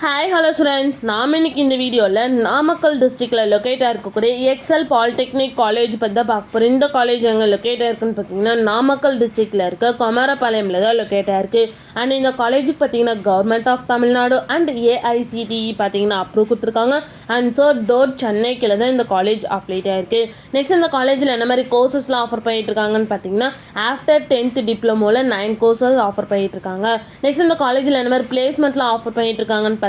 Hi hello students, நாம் இன்னைக்கு இந்த வீடியோவில் நாமக்கல் டிஸ்ட்ரிக்டில் லொக்கேட்டாக இருக்கக்கூடிய எக்ஸல் பாலிடெக்னிக் காலேஜ் பற்றி தான் பார்க்க போகிறோம். இந்த காலேஜ் எங்கே லொக்கேட்டாக இருக்குன்னு பார்த்தீங்கன்னா நாமக்கல் டிஸ்ட்ரிக்டில் இருக்க குமாரபாளையமில் தான் லொக்கேட்டாக இருக்குது. அண்ட் இந்த காலேஜுக்கு பார்த்தீங்கன்னா government of Tamil Nadu and AICTE பார்த்தீங்கன்னா அப்ரூவ் கொடுத்துருக்காங்க. அண்ட் ஸோ டோர் சென்னைக்கில் தான் இந்த காலேஜ் அப்ளேட் ஆகிருக்கு. நெக்ஸ்ட் இந்த காலேஜில் என்ன மாதிரி கோர்சஸ்லாம் ஆஃபர் பண்ணிட்டு இருக்காங்கன்னு பார்த்தீங்கன்னா ஆஃப்டர் 10th டிப்ளமோவில் 9 கோர்சஸ் ஆஃபர் பண்ணிட்டு இருக்காங்க. நெக்ஸ்ட் இந்த காலேஜில் என்ன மாதிரி பிளேஸ்மெண்ட்லாம் ஆஃபர் பண்ணிட்டு இருக்காங்கன்னு பார்த்தீங்கன்னா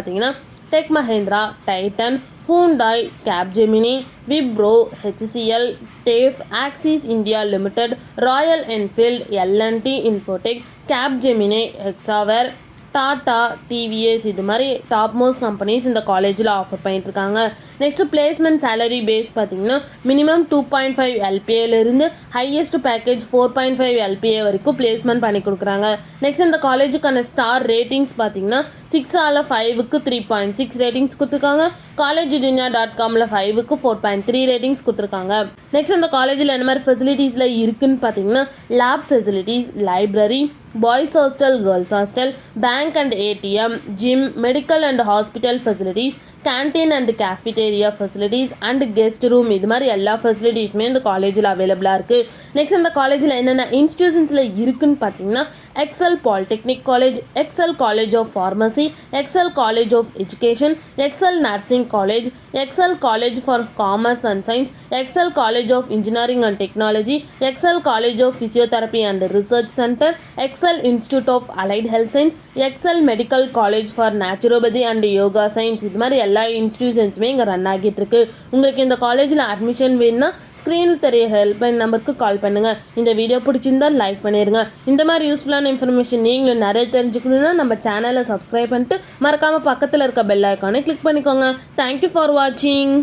Tech Mahindra, Titan, Hyundai, Capgemini, Wipro, HCL, TAFE, Axis India Limited, Royal Enfield, L&T Infotech, Capgemini, Hexaware, Tata, TVS இது மாதிரி டாப் மோஸ்ட் கம்பெனிஸ் இந்த காலேஜில் ஆஃபர் பண்ணிட்டுருக்காங்க. நெக்ஸ்ட்டு பிளேஸ்மெண்ட் சேலரி பேஸ் பார்த்தீங்கன்னா மினிமம் 2.5 LPAலேருந்து ஹையஸ்ட் பேக்கேஜ் 4.5 LPA வரைக்கும் பிளேஸ்மெண்ட் பண்ணி கொடுக்குறாங்க. நெக்ஸ்ட் இந்த காலேஜுக்கான ஸ்டார் ரேட்டிங்ஸ் பார்த்தீங்கன்னா 6/5க்கு 3.6 ரேட்டிங்ஸ் கொடுத்துருக்காங்க. collegedunia.comல 5க்கு 4.3 ரேட்டிங்ஸ் கொடுத்துருக்காங்க. நெக்ஸ்ட் இந்த காலேஜில் என்ன மாதிரி ஃபெசிலிட்டிஸில் இருக்குன்னு பார்த்தீங்கன்னா lab facilities, library, boys hostel, girls hostel, bank and ATM, gym, medical and hospital facilities, canteen and cafeteria facilities and guest room இது மாதிரி எல்லா ஃபெசிலிட்டிஸுமே இந்த காலேஜில் அவைலபிளாக இருக்குது. நெக்ஸ்ட் இந்த காலேஜில் என்னென்ன இன்ஸ்டியூஷன்ஸில் இருக்குன்னு பார்த்தீங்கன்னா Excel polytechnic college, Excel college of pharmacy, Excel college of education, Excel nursing college, Excel college for commerce and science, Excel college of engineering and technology, Excel college of physiotherapy and research centre, Excel institute of allied health science, Excel medical college for naturopathy and yoga science இது மாதிரி எல்லா இன்ஸ்டியூஷன்ஸுமே இங்கே run ஆகிட்டு இருக்கு. உங்களுக்கு இந்த காலேஜில் admission வேணும்னா ஸ்க்ரீனில் தெரிய ஹெல்ப்லைன் நம்பருக்கு கால் பண்ணுங்கள். இந்த வீடியோ பிடிச்சிருந்தா லைக் பண்ணிடுங்க. இந்த மாதிரி யூஸ்ஃபுல்லான இன்ஃபர்மேஷன் நீங்களும் நிறைய தெரிஞ்சுக்கணுன்னா நம்ம சேனலை சப்ஸ்கிரைப் பண்ணிட்டு மறக்காமல் பக்கத்தில் இருக்க பெல் ஐக்கானை கிளிக் பண்ணிக்கோங்க. தேங்க்யூ ஃபார் வாட்சிங்.